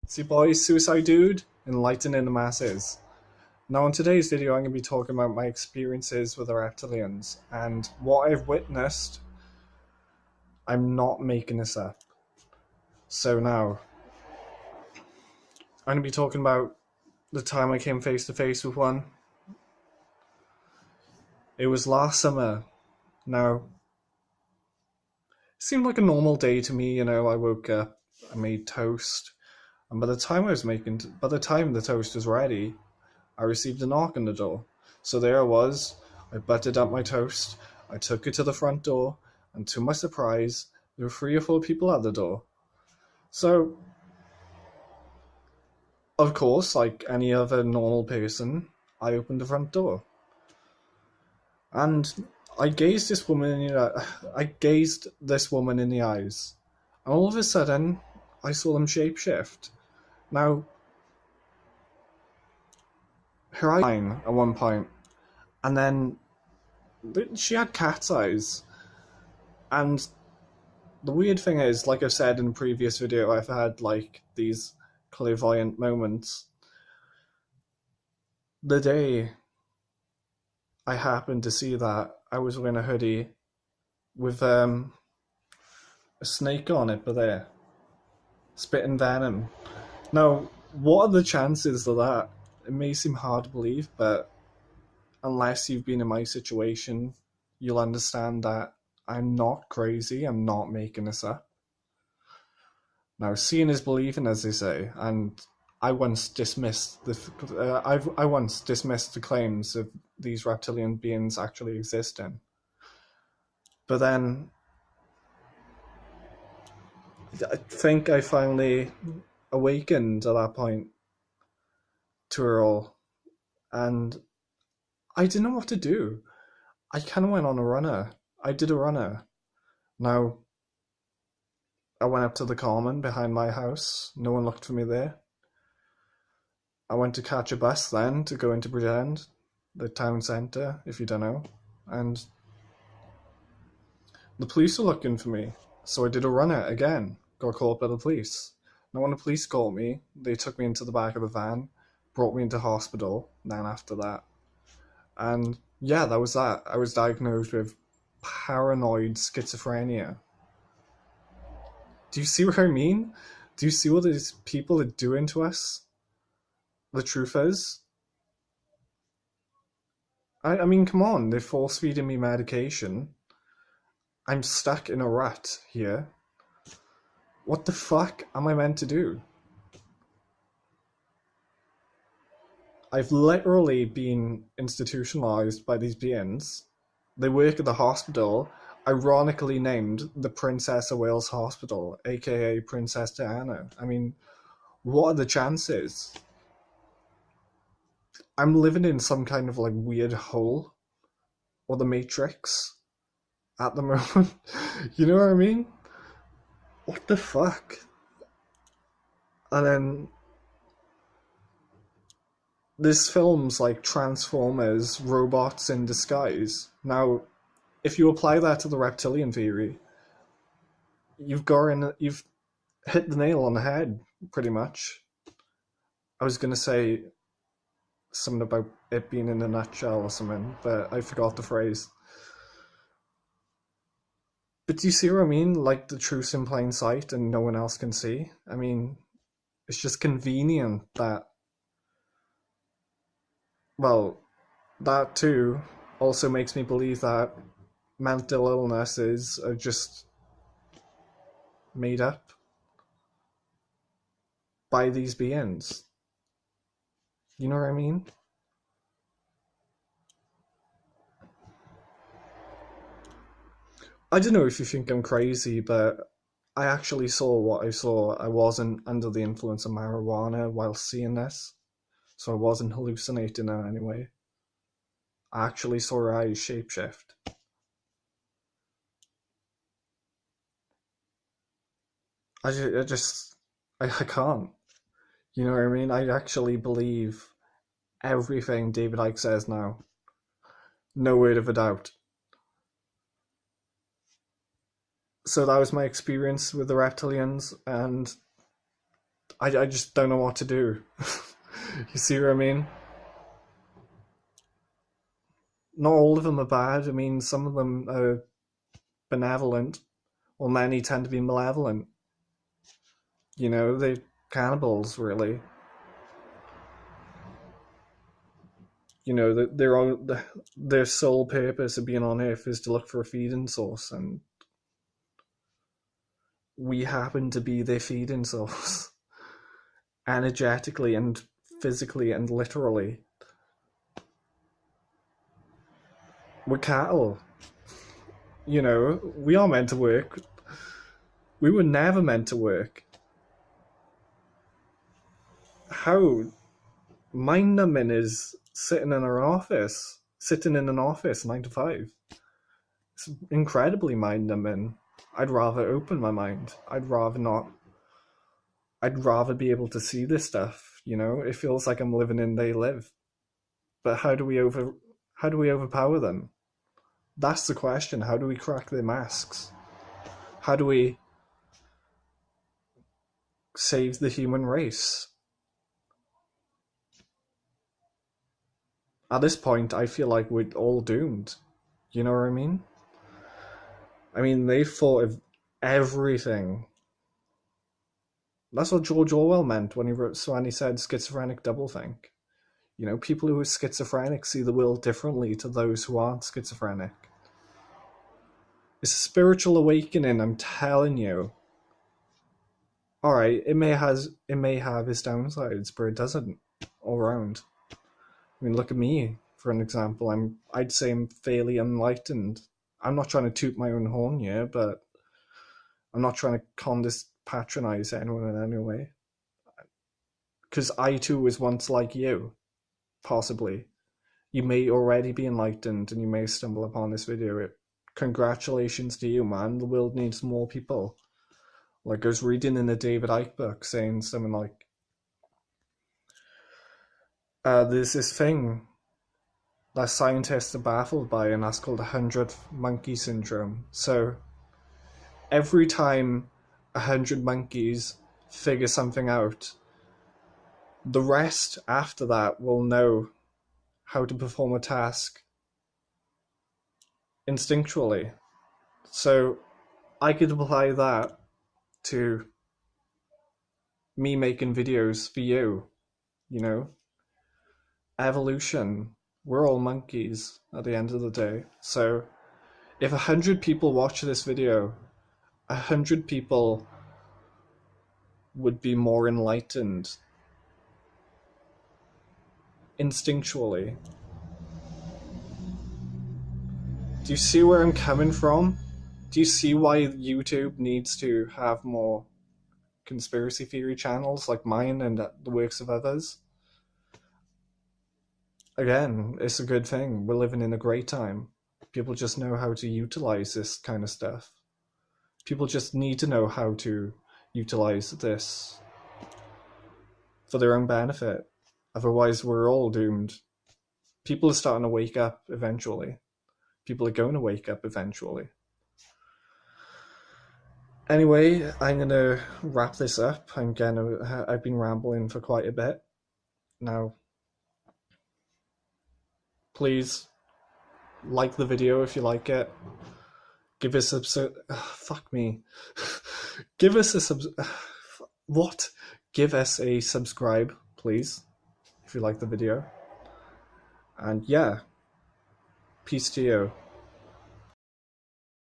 See boys, Suicide Dude, enlightening the masses. Now in today's video I'm going to be talking about my experiences with the reptilians and what I've witnessed. I'm not making this up. So now, I'm going to be talking about the time I came face to face with one. It was last summer. Now, it seemed like a normal day to me, I woke up, I made toast, and by the time the toast was ready, I received a knock on the door. So there I was. I buttered up my toast. I took it to the front door, and to my surprise, there were 3 or 4 people at the door. So, of course, like any other normal person, I opened the front door, and I gazed this woman in the eyes, and all of a sudden, I saw them shapeshift. Now, her eyes were at one point, and then she had cat's eyes. And the weird thing is, like I've said in a previous video, I've had like these clairvoyant moments. The day I happened to see that, I was wearing a hoodie with a snake on it, but there, spitting venom. Now, what are the chances of that? It may seem hard to believe, but unless you've been in my situation, you'll understand that I'm not crazy, I'm not making this up. Now, seeing is believing, as they say, and I once dismissed I once dismissed the claims of these reptilian beings actually existing. But then, I think I finally awakened at that point to it all, and I didn't know what to do. I kind of went on a runner. I did a runner. Now, I went up to the common behind my house. No one looked for me there. I went to catch a bus then to go into Bridgend, the town centre, if you don't know, and the police were looking for me. So I did a runner again, got caught by the police. Now when the police caught me, they took me into the back of the van, brought me into hospital, then after that. And yeah, that was that. I was diagnosed with paranoid schizophrenia. Do you see what I mean? Do you see what these people are doing to us? The truth is, I mean, come on, they're force feeding me medication. I'm stuck in a rut here. What the fuck am I meant to do? I've literally been institutionalized by these beings. They work at the hospital, ironically named the Princess of Wales Hospital, aka Princess Diana. I mean, what are the chances? I'm living in some kind of like weird hole, or the Matrix, at the moment. You know what I mean? What the fuck? And then there's films like Transformers, Robots in Disguise. Now, if you apply that to the reptilian theory, you've hit the nail on the head, pretty much. I was gonna say something about it being in a nutshell or something, but I forgot the phrase. But do you see what I mean? Like the truth's in plain sight and no one else can see. I mean, it's just convenient that, well, that too also makes me believe that mental illnesses are just made up by these beings. You know what I mean? I don't know if you think I'm crazy, but I actually saw what I saw. I wasn't under the influence of marijuana while seeing this, so I wasn't hallucinating in any way. I actually saw her eyes shapeshift. I can't. You know what I mean? I actually believe everything David Icke says now. No word of a doubt. So that was my experience with the reptilians, and I just don't know what to do. You see what I mean? Not all of them are bad. I mean, some of them are benevolent, or many tend to be malevolent. You know, they're cannibals, really. You know, their sole purpose of being on Earth is to look for a feeding source, and we happen to be their feeding source, energetically and physically and literally. We're cattle. You know, we are meant to work. We were never meant to work. How mind numbing is sitting in an office 9 to 5. It's incredibly mind numbing. I'd rather open my mind. I'd rather not. I'd rather be able to see this stuff. You know, it feels like I'm living in they live. But how do we overpower them? That's the question. How do we crack their masks? How do we save the human race? At this point, I feel like we're all doomed. You know what I mean? I mean, they thought of everything. That's what George Orwell meant when he said schizophrenic doublethink. You know, people who are schizophrenic see the world differently to those who aren't schizophrenic. It's a spiritual awakening, I'm telling you. Alright, it may have its downsides, but it doesn't all around. I mean, look at me, for an example. I'd say I'm fairly enlightened. I'm not trying to toot my own horn here, but I'm not trying to patronize anyone in any way. Because I too was once like you, possibly. You may already be enlightened and you may stumble upon this video. Congratulations to you, man. The world needs more people. Like, I was reading in a David Icke book saying something like, there's this thing that scientists are baffled by, and that's called the 100th monkey syndrome. So every time 100 monkeys figure something out, the rest after that will know how to perform a task instinctually. So I could apply that to me making videos for you, you know? Evolution. We're all monkeys at the end of the day. So if 100 people watch this video, 100 people would be more enlightened instinctually. Do you see where I'm coming from? Do you see why YouTube needs to have more conspiracy theory channels like mine and the works of others? Again, it's a good thing. We're living in a great time. People just know how to utilize this kind of stuff. People just need to know how to utilize this for their own benefit. Otherwise, we're all doomed. People are starting to wake up eventually. People are going to wake up eventually. Anyway, I'm going to wrap this up. I've been rambling for quite a bit. Now, please like the video if you like it. Give us a fuck me. Give us a what? Give us a subscribe, please, if you like the video. And yeah, peace to you.